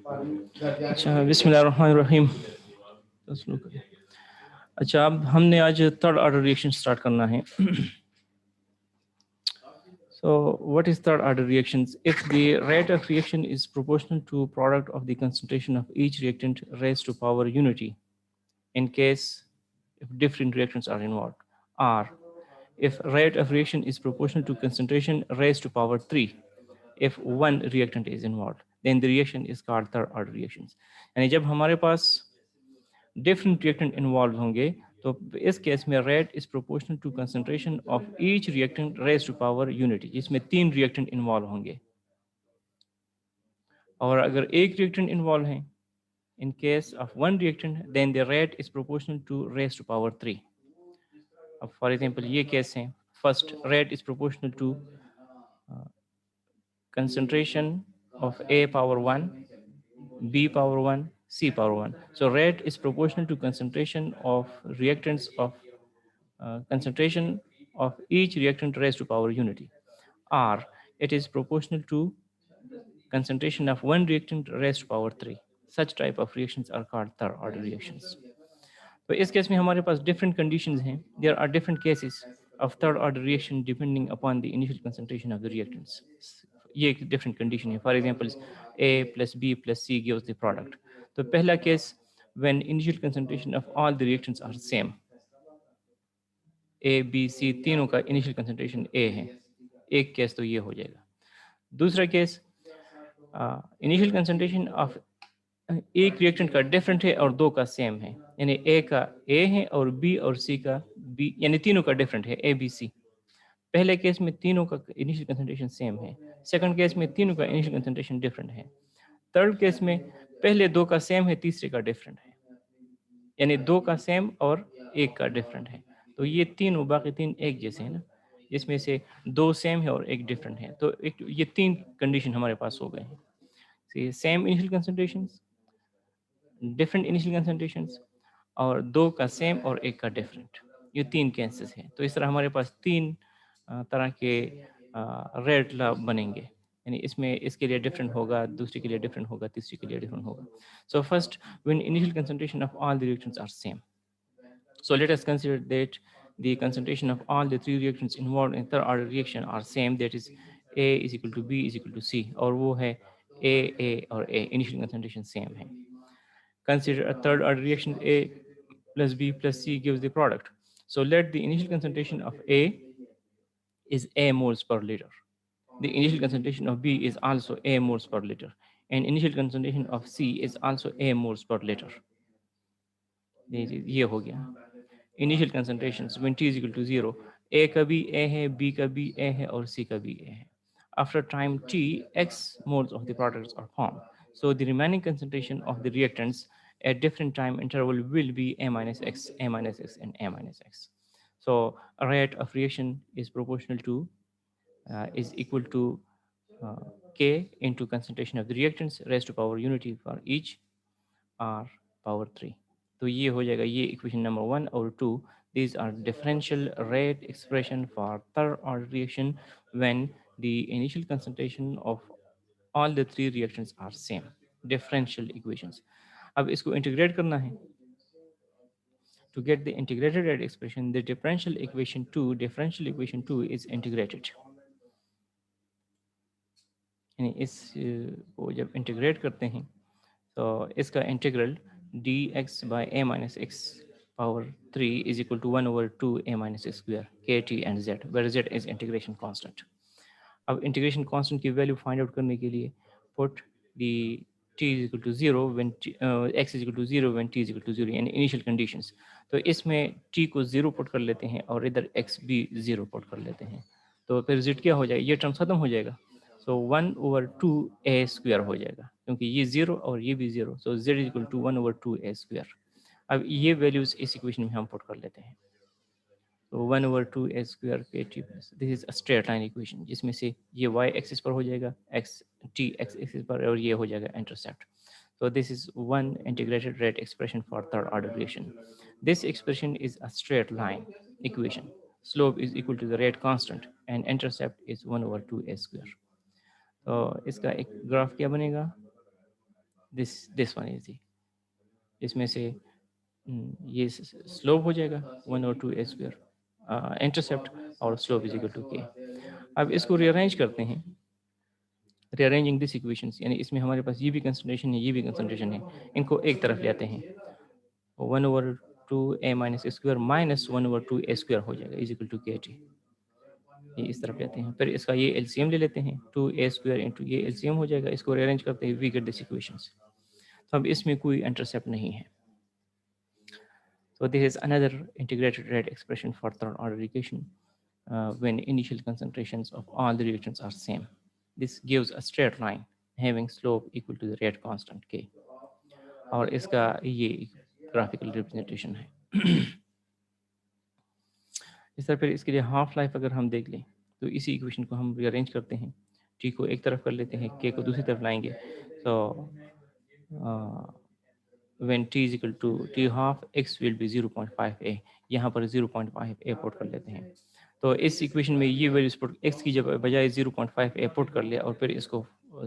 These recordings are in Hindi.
अच्छा, बिस्मिल्लाहिर्रहमानिर्रहीम। अच्छा, अब हमने आज थर्ड ऑर्डर रिएक्शन स्टार्ट करना है। So what is third order reactions? If the rate of reaction is proportional to product of the concentration of each reactant raised to power unity, in case if different reactions are involved, or if rate of reaction is proportional to concentration raised to power 3, if one reactant is involved, then the reaction is called third order reactions. यानी जब हमारे पास different reactant involved होंगे तो इस केस में rate is proportional to concentration of each reactant raise to power unity, जिसमें 3 रिएक्टेंट इन्वॉल्व होंगे। और अगर एक रिएक्टेंट इन्वॉल्व है, in case of one reactant, then the rate is proportional to raised to power 3. For example, ये केस है, first rate is proportional to concentration of A power 1, B power 1, C power 1. So rate is proportional to concentration of reactants of concentration of each reactant raised to power unity, or it is proportional to concentration of one reactant raised to power 3. Such type of reactions are called third order reactions. तो इस केस में हमारे पास different conditions हैं. There are different cases of third order reaction depending upon the initial concentration of the reactants. ये एक different condition है. For example, A plus B plus C gives the product. तो पहला case when initial concentration of all the reactants are same. A, B, C तीनों का इनिशियल कंसंट्रेशन A है, एक केस तो ये हो जाएगा। दूसरा केस इनिशियल कंसंट्रेशन ऑफ एक रिएक्टेंट का डिफरेंट है और दो का सेम है, यानी A का A है और B और C का B, यानी तीनों का डिफरेंट है A, B, C। पहले केस में तीनों का इनिशियल कंसंट्रेशन सेम है, सेकंड केस में तीनों का इनिशियल कंसंट्रेशन डिफरेंट है, थर्ड केस में पहले दो का सेम है, तीसरे का डिफरेंट है, यानी दो का सेम और एक का डिफरेंट है। तो ये तीनों बाकी तीन एक जैसे हैं ना, जिसमें से दो सेम है और एक डिफरेंट है। तो एक ये तीन कंडीशन हमारे पास हो गए हैं, same initial concentrations, different initial concentrations और दो का सेम और एक का डिफरेंट, ये तीन केसेस हैं। तो इस तरह हमारे पास तीन तरह के रेट लॉ बनेंगे, यानी इसमें इसके लिए डिफरेंट होगा, दूसरे के लिए डिफरेंट होगा, तीसरे के लिए डिफरेंट होगा। So first, when initial concentration of all the reactants are same, so let us consider that the concentration of all the three reactions involved in third order reaction are same, that is A is equal to B is equal to C, और वो है A और A, initial concentration same है। Consider a third order reaction, A plus B plus C gives the product. So let the initial concentration of A is A moles per liter. The initial concentration of B is also A moles per liter, and initial concentration of C is also A moles per liter. ये हो गया initial concentrations when t is equal to 0, A का भी A है, B का भी A है और C का भी A है। After time t, x moles of the products are formed. So the remaining concentration of the reactants at different time interval will be A minus x, A minus x, and A minus x. So a rate of reaction is proportional to is equal to K into concentration of the reactants raised to power unity for each R power 3. तो ये हो जाएगा, ये इक्वेशन नंबर 1 और 2, these are differential rate expression for third order reaction when the initial concentration of all the three reactions are same, differential equations. अब इसको इंटीग्रेट करना है, to get the integrated rate expression, the differential equation 2 is integrated, यानी इस को जब इंटीग्रेट करते हैं तो इसका integral dx by a minus x power 3 is equal to 1 over 2 a minus x square kt and z, where z is integration constant. अब इंटीग्रेशन कांस्टेंट की वैल्यू फाइंड आउट करने के लिए put the t is equal to 0 when x is equal to 0 when t is equal to 0, यानी इनिशियल कंडीशंस। तो इसमें t को 0 पुट कर लेते हैं और इधर x भी 0 पुट कर लेते हैं, तो फिर z क्या हो जाएगा, ये टर्म खत्म हो जाएगा। सो 1 ओवर 2 a स्क्वायर हो जाएगा, क्योंकि ये 0 और ये भी 0, so z is equal to 1 over 2 a square. अब ये वैल्यूज इस इक्वेशन में हम पुट कर लेते हैं, तो 1 ओवर 2 a स्क्वायर के T plus, this is a straight line equation, जिसमें से ये y एक्सिस पर हो जाएगा, x t x एक्सिस पर, और ये हो जाएगा intercept. So this is one integrated rate expression for third order reaction. This expression is a straight line equation. Slope is equal to the rate constant and intercept is 1 over 2 a square. तो इसका एक ग्राफ क्या बनेगा, दिस वन इज दी, इसमें से ये स्लोप हो जाएगा 1/2 a² इंटरसेप्ट और स्लोप इज इक्वल टू के। अब इसको रीअरेंज करते हैं, रीअरेंजिंग दिस इक्वेशंस, यानी इसमें हमारे पास ये भी कंसंट्रेशन है, ये भी कंसंट्रेशन है, इनको एक तरफ ले आते हैं, 1/2a² माइनस 1/2a² हो जाएगा इज इक्वल टू KT, ये इस तरफ लेते हैं। फिर इसका ये एलसीएम ले लेते हैं, 2a² इंटू ये एलसीएम हो जाएगा, इसको रीअरेंज करते हैं, वी गेट दिस इक्वेशंस। तो अब इसमें कोई इंटरसेप्ट नहीं है। So this is another integrated rate expression for third order equation when initial concentrations of all the reactions are same. This gives a straight line having slope equal to the rate constant K. और इसका ये ग्राफिकल रिप्रेजेंटेशन है। इस तरह फिर इसके लिए हाफ लाइफ अगर हम देख लें तो इसी इक्वेशन को हम रीअरेंज करते हैं, टी को एक तरफ कर लेते हैं, के को दूसरी तरफ लाएंगे। तो when t is equal to t half x will be 0.5a, यहाँ पर 0.5a पुट कर लेते हैं। तो इस इक्वेशन में ये वैल्यूज पुट x की जब बजाय 0.5a पुट कर लिया और फिर इसको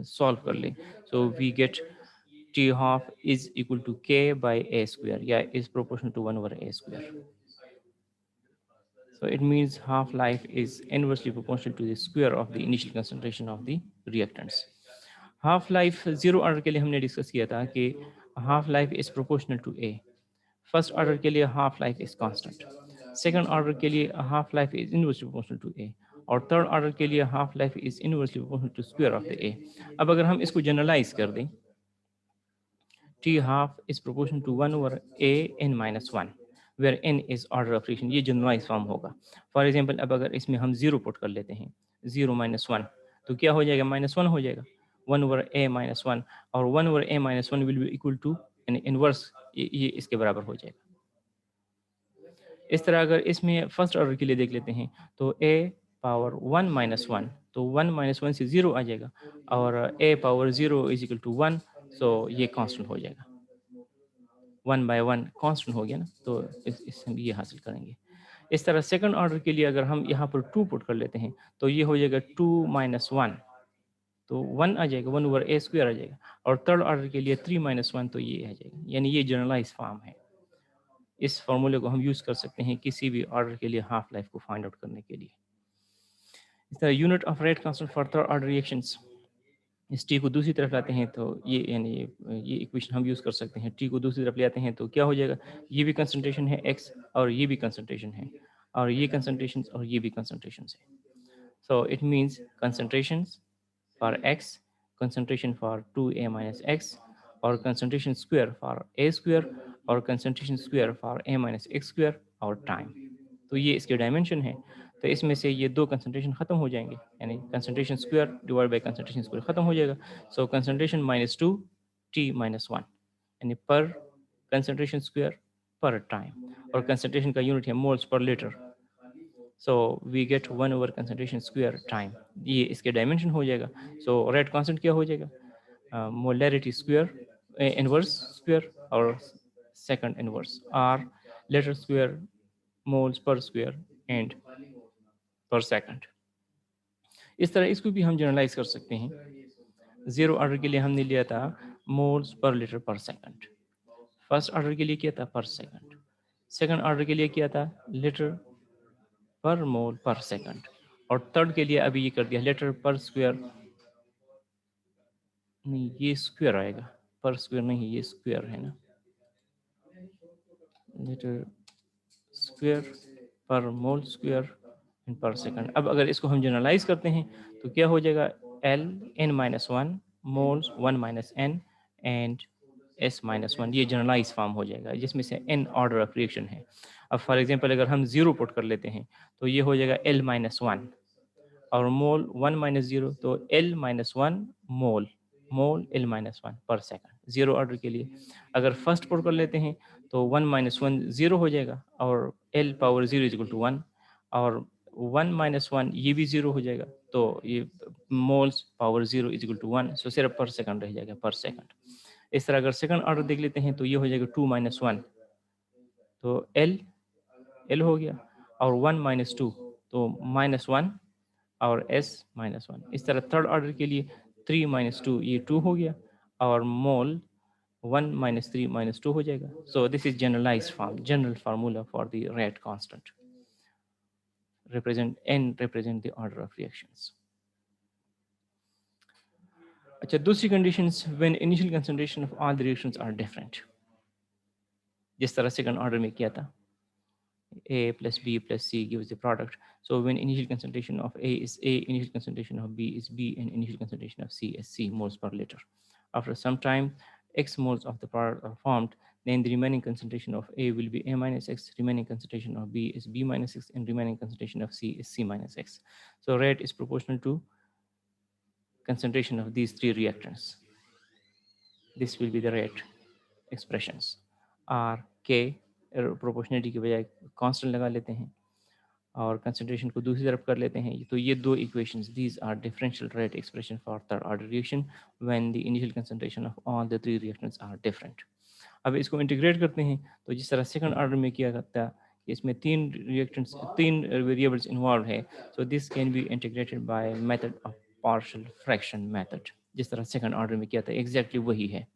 सॉल्व कर ले, so we get t half is equal to k by a² या is proportional to 1/a². So it means half life is inversely proportional to the square of the initial concentration of the reactants. Half life zero order के लिए हमने डिस्कस किया था कि half life is proportional to a. First order के लिए half life is constant, second order के लिए half life is inversely proportional to a, और थर्ड ऑर्डर के लिए half life is inversely proportional to square of the a. अब अगर हम इसको जनरलाइज कर दें, T half is proportional to 1/a(n-1), where n is order of reaction, ये जनरलाइज फॉर्म होगा। फॉर एग्जांपल अब अगर इसमें हम 0 पुट कर लेते हैं, 0 - 1, तो क्या हो जाएगा, -1 हो जाएगा, 1/a-1, और 1/a-1 will be equal to यानी इनवर्स, ये इसके बराबर हो जाएगा। इस तरह अगर इसमें फर्स्ट ऑर्डर के लिए देख लेते हैं तो a पावर 1 - 1, तो 1 - 1 से 0 आ जाएगा, और a power 0 is equal to 1, so ये कांस्टेंट हो जाएगा, 1/1 कांस्टेंट हो गया ना, तो इससे हम ये हासिल करेंगे। इस तरह सेकंड ऑर्डर के लिए अगर हम यहाँ पर 2 पुट कर लेते हैं तो ये हो जाएगा 2 - 1, तो 1 आ जाएगा, 1/a² आ जाएगा, और थर्ड ऑर्डर के लिए 3 - 1, तो ये आ जाएगा, यानी ये जनरलाइज फॉर्म है। इस फॉर्मूले को हम यूज़ कर सकते हैं किसी भी ऑर्डर के लिए हाफ लाइफ को फाइंड आउट करने के लिए। इस तरह unit of rate constant for third order reactions, इस टी को दूसरी तरफ लाते हैं तो ये यानी ये इक्वेशन हम यूज़ कर सकते हैं। टी को दूसरी तरफ ले आते हैं तो क्या हो जाएगा, ये भी कंसंट्रेशन है x और ये भी कंसंट्रेशन है, और ये कंसंट्रेशन और ये भी कंसंट्रेशन है। So it means concentrations for x, concentration for 2a minus x, और concentration square for a square, और concentration square for a minus x square, और time। तो ये इसके डायमेंशन है। तो इसमें से ये दो कंसंट्रेशन खत्म हो जाएंगे, यानी concentration square divide by concentration square खत्म हो जाएगा। सो कंसंट्रेशन -2 t - 1, यानी per concentration square per time, और कंसंट्रेशन का यूनिट है moles per litre, so we get 1 over concentration square time, ये इसके डायमेंशन हो जाएगा। सो रेट कांस्टेंट क्या हो जाएगा, मोलैरिटी स्क्वायर इनवर्स स्क्वायर और second inverse, or litre square moles per square and per second. इस तरह इसको भी हम जनरलाइज कर सकते हैं। जीरो ऑर्डर के लिए हमने लिया था मोल्स पर लीटर पर सेकंड, फर्स्ट ऑर्डर के लिए किया था पर सेकंड, सेकंड ऑर्डर के लिए किया था लीटर पर मोल पर सेकंड, और थर्ड के लिए अभी ये कर दिया लीटर पर स्क्वायर, नहीं ये स्क्वायर आएगा, पर स्क्वायर नहीं, ये स्क्वायर है ना, लीटर स्क्वायर पर मोल स्क्वायर पर सेकंड। अब अगर इसको हम जनरलाइज करते हैं तो क्या हो जाएगा, L(n-1) moles 1 - n and S-1, ये जनरलाइज फॉर्म हो जाएगा जिसमें से n ऑर्डर ऑफ रिएक्शन है। अब फॉर एग्जांपल अगर हम 0 पुट कर लेते हैं तो ये हो जाएगा L-1, और मोल 1 - 0, तो L-1 मोल L-1 पर सेकंड जीरो ऑर्डर के लिए। अगर फर्स्ट पुट कर लेते हैं तो 1 - 1 0 हो जाएगा, और L power 0 is equal to 1, और 1 - 1 ये भी 0 हो जाएगा, तो ये moles power 0 is equal to 1, so सिर्फ पर सेकंड रह जाएगा, पर सेकंड। इस तरह अगर सेकंड ऑर्डर देख लेते हैं तो ये हो जाएगा 2 - 1, तो L हो गया, और 1 - 2, तो -1 और S-1। इस तरह थर्ड ऑर्डर के लिए 3 - 2 ये 2 हो गया, और मोल 1 minus 3 minus 2 हो जाएगा. So this is generalized form, general formula for the rate constant. Represent the order of reactions. अच्छा, दूसरी conditions when initial concentration of all the reactions are different. जिस तरह second order में किया था, A plus B plus C gives the product. So when initial concentration of A is A, initial concentration of B is B, and initial concentration of C is C moles per liter. After some time, X moles of the product are formed, then the remaining concentration of A will be A minus X, remaining concentration of B is B minus X, and remaining concentration of C is C minus X. So rate is proportional to concentration of these three reactants. This will be the rate expressions. R, K, proportionality की बजाय constant लगा लेते हैं और कंसंट्रेशन को दूसरी तरफ कर लेते हैं. तो ये दो equations, these are differential rate expression for third order reaction when the initial concentration of all the three reactions are different. अब इसको इंटीग्रेट करते हैं तो जिस तरह सेकंड ऑर्डर में किया जाता है कि इसमें तीन रिएक्टेंट्स, तीन वेरिएबल्स इन्वॉल्व है, so this can be integrated by method of partial fraction method. जिस तरह सेकंड ऑर्डर में किया था एग्जैक्टली वही है.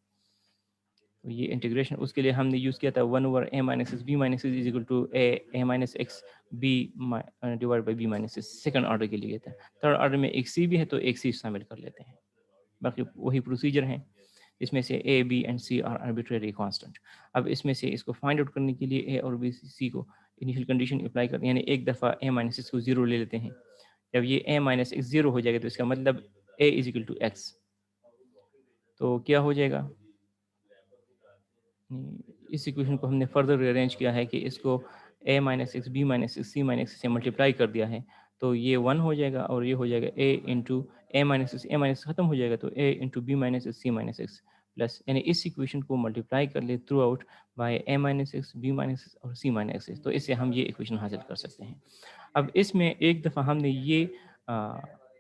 तो ये इंटीग्रेशन उसके लिए हमने यूज़ किया था 1/a minus x b minus is equal to a minus x b divide by b minus second order के लिए था. थर्ड ऑर्डर में एक सी भी है तो एक सी शामिल कर लेते हैं. बाकी वही प्रोसीजर है. इसमें से a b and c are arbitrary constant. अब इसमें से इसको फाइंड आउट करने के लिए ए और बी सी को इनिशियल कंडीशन अप्लाई करते हैं, यानी एक दफ़ा ए माइनस एक्स को जीरो ले लेते हैं. जब ये ए माइनस एक्स जीरो हो जाएगा तो इसका मतलब ए इज इक्वल टू एक्स. तो क्या हो जाएगा, इस इक्वेशन को हमने फर्दर रीअरेंज किया है कि इसको a minus x b minus x c minus से मल्टीप्लाई कर दिया है तो ये 1 हो जाएगा और ये हो जाएगा a into a minus x, a minus खत्म हो जाएगा तो a into b minus x c minus x plus, यानी इस इक्वेशन को मल्टीप्लाई कर ले throughout by a minus x b minus x और सी माइनस एक्स, तो इससे हम ये इक्वेशन हासिल कर सकते हैं. अब इसमें एक दफ़ा हमने ये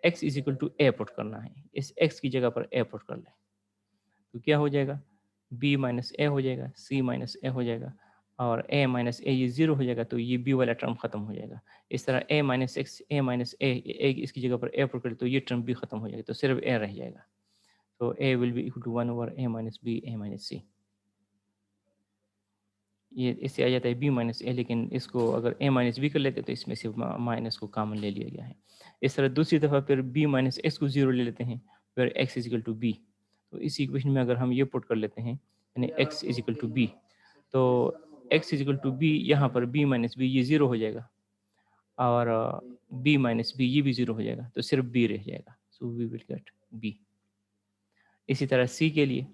x is equal to a put करना है, इस x की जगह पर a पुट कर लें तो क्या हो जाएगा, b माइनस ए हो जाएगा, c माइनस ए हो जाएगा और a माइनस ए ये ज़ीरो हो जाएगा तो ये b वाला टर्म ख़त्म हो जाएगा. इस तरह a minus x a minus a इसकी जगह पर a पुट करें तो ये टर्म भी ख़त्म हो जाएगा तो सिर्फ a रह जाएगा. तो a will be equal to 1/a minus b a minus c. ये इससे आ जाता है b माइनस ए, लेकिन इसको अगर a माइनस बी कर लेते तो इसमें से माइनस को कॉमन ले लिया गया है. इस तरह दूसरी दफ़ा फिर b माइनस एक्स को ज़ीरो ले लेते हैं फिर x is equal to b. तो इस इक्वेशन में अगर हम ये पुट कर लेते हैं यानी x is equal to b तो x is equal to b, यहाँ पर b माइनस बी ये ज़ीरो हो जाएगा और b माइनस बी ये भी ज़ीरो हो जाएगा तो सिर्फ b रह जाएगा. So we will get b. इसी तरह c के लिए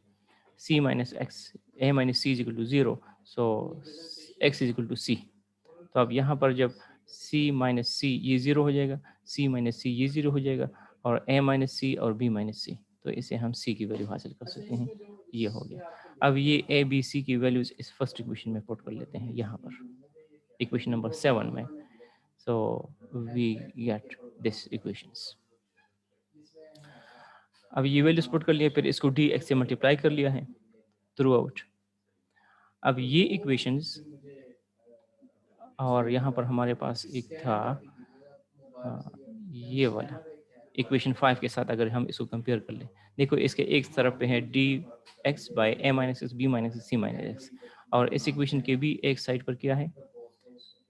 c minus x a minus c is equal to zero, so x is equal to c. तो अब यहाँ पर जब c माइनस सी ये ज़ीरो हो जाएगा, c माइनस सी ये ज़ीरो हो जाएगा और a माइनस सी और b माइनस सी, तो इसे हम c की वैल्यू हासिल कर सकते हैं. ये हो गया. अब ये a b c की वैल्यूज इस फर्स्ट इक्वेशन में पुट कर लेते हैं यहाँ पर इक्वेशन नंबर 7 में. So we get this equations. अब ये वैल्यूज पुट कर लिया, फिर इसको dx से मल्टीप्लाई कर लिया है थ्रू आउट. अब ये इक्वेशंस और यहाँ पर हमारे पास एक था ये वाला इक्वेशन 5 के साथ अगर हम इसको कंपेयर कर लें, देखो इसके एक तरफ पे है d x by a minus x b minus c minus x और इस इक्वेशन के भी एक साइड पर क्या है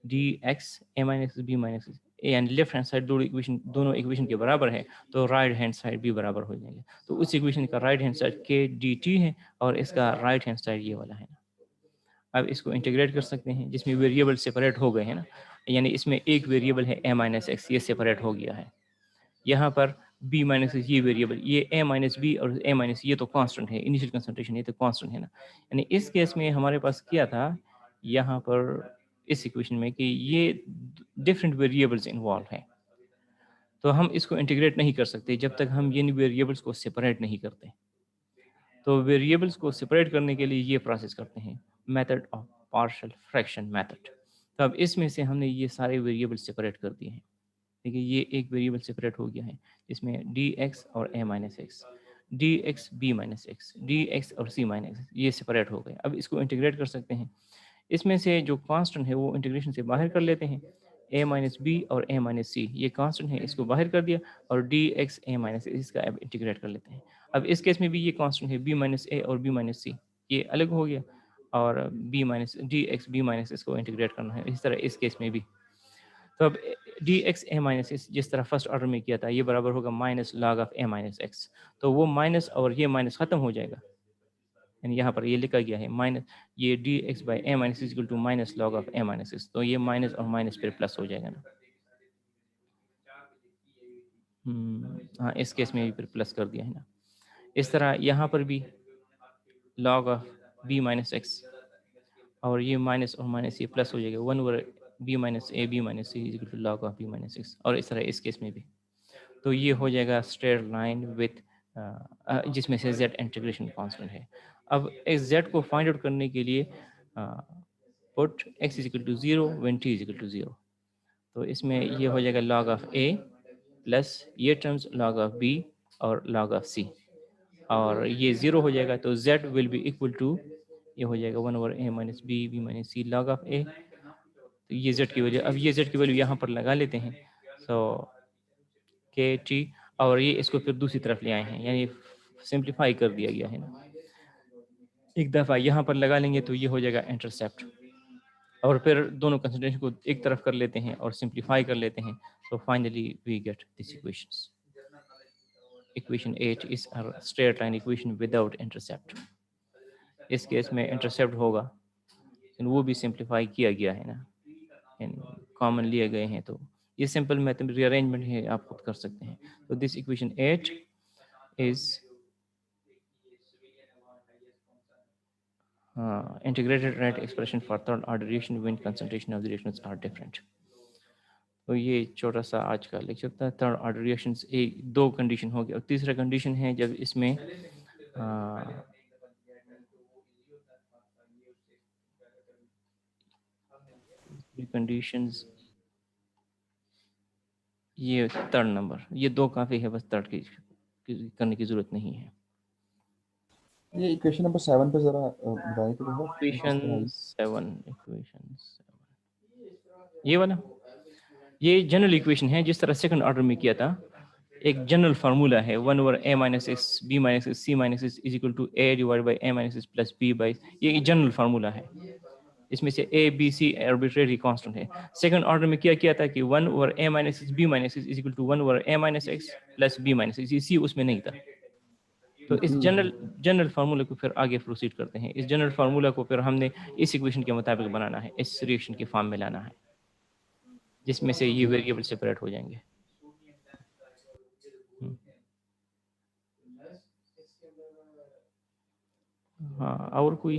d x a minus b minus a, and left hand side दोनों इक्वेशन के बराबर है तो राइट हैंड साइड भी बराबर हो जाएंगे. तो उस इक्वेशन का राइट हैंड साइड के डी टी है और इसका राइट हैंड साइड ये वाला है ना. अब इसको इंटीग्रेट कर सकते हैं जिसमें वेरिएबल सेपरेट हो गए हैं ना, यानी इसमें एक वेरिएबल है ए माइनस एक्स ये सेपरेट हो गया है. यहाँ पर b माइनस ये वेरिएबल ये a माइनस बी और a माइनस ये तो कांस्टेंट है, इनिशियल कंसंट्रेशन ये तो कांस्टेंट है ना. यानी इस केस में हमारे पास क्या था यहाँ पर इस इक्वेशन में कि ये डिफरेंट वेरिएबल्स इन्वॉल्व हैं तो हम इसको इंटीग्रेट नहीं कर सकते जब तक हम इन वेरिएबल्स को सेपरेट नहीं करते. तो वेरिएबल्स को सेपरेट करने के लिए ये प्रोसेस करते हैं method of partial fraction method. तो अब इसमें से हमने ये सारे वेरिएबल्स सेपरेट कर दिए हैं. देखिए ये एक वेरिएबल सेपरेट हो गया है इसमें डी एक्स और a minus x, d x b minus x, d x और सी माइनस एक्स ये सेपरेट हो गए. अब इसको इंटीग्रेट कर सकते हैं. इसमें से जो कांस्टेंट है वो इंटीग्रेशन से बाहर कर लेते हैं. ए माइनस बी और ए माइनस सी ये कांस्टेंट है, इसको बाहर कर दिया और डी एक्स ए माइनस इसका अब इंटीग्रेट कर लेते हैं. अब इस केस में भी ये कांस्टेंट है बी माइनस ए और बी माइनस सी, ये अलग हो गया, और b minus d x b minus इसको इंटीग्रेट करना है। इस तरह इस केस में भी, तो अब D x a minus S जिस तरह फर्स्ट ऑर्डर में किया था, ये बराबर होगा minus log of a minus x. तो वो माइनस और ये माइनस खत्म हो जाएगा, यानी यहाँ पर ये लिखा गया है माइनस, ये d x by a minus is equal to minus log of a minus x. तो ये माइनस और माइनस फिर प्लस हो जाएगा ना। हाँ, इस केस में भी फिर प्लस कर दिया है ना। इस तरह यहाँ पर भी log of b minus x, और ये माइनस और माइनस ये प्लस हो जाएगा, 1 over b minus a b minus c is equal to log of b minus x. और इस तरह इस केस में भी, तो ये हो जाएगा स्ट्रेट लाइन विथ जिसमें से z इंटीग्रेशन कांस्टेंट है। अब इस z को फाइंड आउट करने के लिए put x is equal to 0 when t is equal to 0। तो इसमें ये हो जाएगा log ऑफ a प्लस ये टर्म्स log ऑफ b और log ऑफ c, और ये 0 हो जाएगा, तो z will be equal to, ये हो जाएगा 1 over a minus b b minus c log of a। तो ये z की वैल्यू, अब ये z की वैल्यू यहाँ पर लगा लेते हैं, सो के टी, और ये इसको फिर दूसरी तरफ ले आए हैं, यानी सिंप्लीफाई कर दिया गया है ना। एक दफ़ा यहाँ पर लगा लेंगे तो ये हो जाएगा इंटरसेप्ट, और फिर दोनों कंसिडरेशन को एक तरफ कर लेते हैं और सिंप्लीफाई कर लेते हैं। तो finally we get this equations. Equation 8 is a straight line equation without intercept. इस केस में इंटरसेप्ट होगा, लेकिन वो भी सिंप्लीफाई किया गया है ना, कॉमन लिए गए हैं। तो ये सिंपल मैथमेटिकल रीअरेंजमेंट है, आप खुद कर सकते हैं। तो this equation 8 is integrated rate expression for third order reaction when concentration of the reactions are different। तो ये छोटा सा आज का लेक्चर था। थर्ड ऑर्डर रिएक्शंस एक दो कंडीशन हो गया, और तीसरा कंडीशन है जब इसमें कंडीशंस, ये थर्ड नंबर, ये दो काफ़ी है, बस थर्ड की करने की ज़रूरत नहीं है। ये इक्वेशन नंबर 7 पे जरा बताएं तो भैया, इक्वेशन किस तरह आई? 7 ये वाला, ये जनरल इक्वेशन है जिस तरह सेकंड ऑर्डर में किया था। एक जनरल फार्मूला है 1 over a minus x b minus x c minus x is equal to a divide by a minus x plus b by, ये जनरल फार्मूला है। इसमें से a b c arbitrary constant है। सेकंड ऑर्डर में क्या किया था कि 1 over a minus x b minus x is equal to 1 over a minus x plus b minus x, c उसमें नहीं था। तो इस जनरल फार्मूला को फिर आगे प्रोसीड करते हैं। इस जनरल फार्मूला को फिर हमने इस इक्वेशन के मुताबिक बनाना है, इस रिएक्शन के फॉर्म में लाना है, जिसमें से ये वेरिएबल सेपरेट हो जाएंगे। हाँ, और कोई